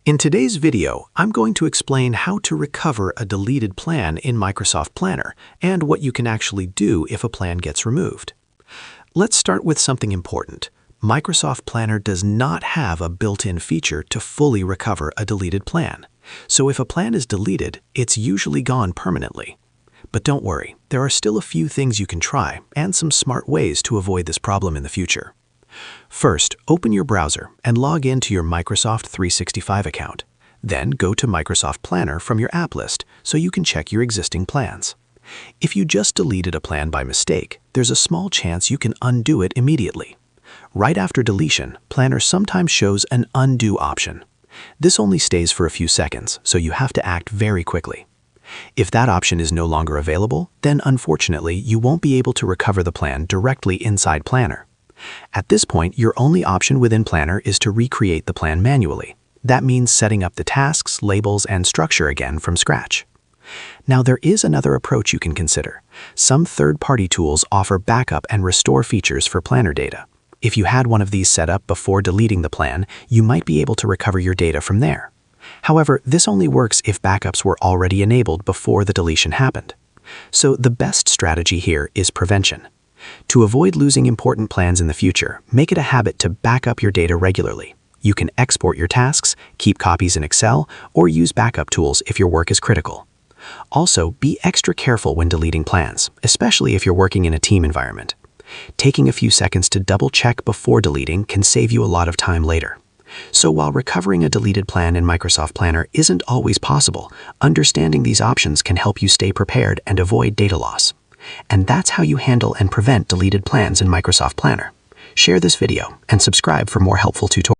In today's video, I'm going to explain how to recover a deleted plan in Microsoft Planner and what you can actually do if a plan gets removed. Let's start with something important. Microsoft Planner does not have a built-in feature to fully recover a deleted plan. So if a plan is deleted, it's usually gone permanently. But don't worry, there are still a few things you can try and some smart ways to avoid this problem in the future. First, open your browser and log into your Microsoft 365 account. Then go to Microsoft Planner from your app list so you can check your existing plans. If you just deleted a plan by mistake, there's a small chance you can undo it immediately. Right after deletion, Planner sometimes shows an undo option. This only stays for a few seconds, so you have to act very quickly. If that option is no longer available, then unfortunately you won't be able to recover the plan directly inside Planner. At this point, your only option within Planner is to recreate the plan manually. That means setting up the tasks, labels, and structure again from scratch. Now, there is another approach you can consider. Some third-party tools offer backup and restore features for Planner data. If you had one of these set up before deleting the plan, you might be able to recover your data from there. However, this only works if backups were already enabled before the deletion happened. So the best strategy here is prevention. To avoid losing important plans in the future, make it a habit to back up your data regularly. You can export your tasks, keep copies in Excel, or use backup tools if your work is critical. Also, be extra careful when deleting plans, especially if you're working in a team environment. Taking a few seconds to double-check before deleting can save you a lot of time later. So while recovering a deleted plan in Microsoft Planner isn't always possible, understanding these options can help you stay prepared and avoid data loss. And that's how you handle and prevent deleted plans in Microsoft Planner. Share this video and subscribe for more helpful tutorials.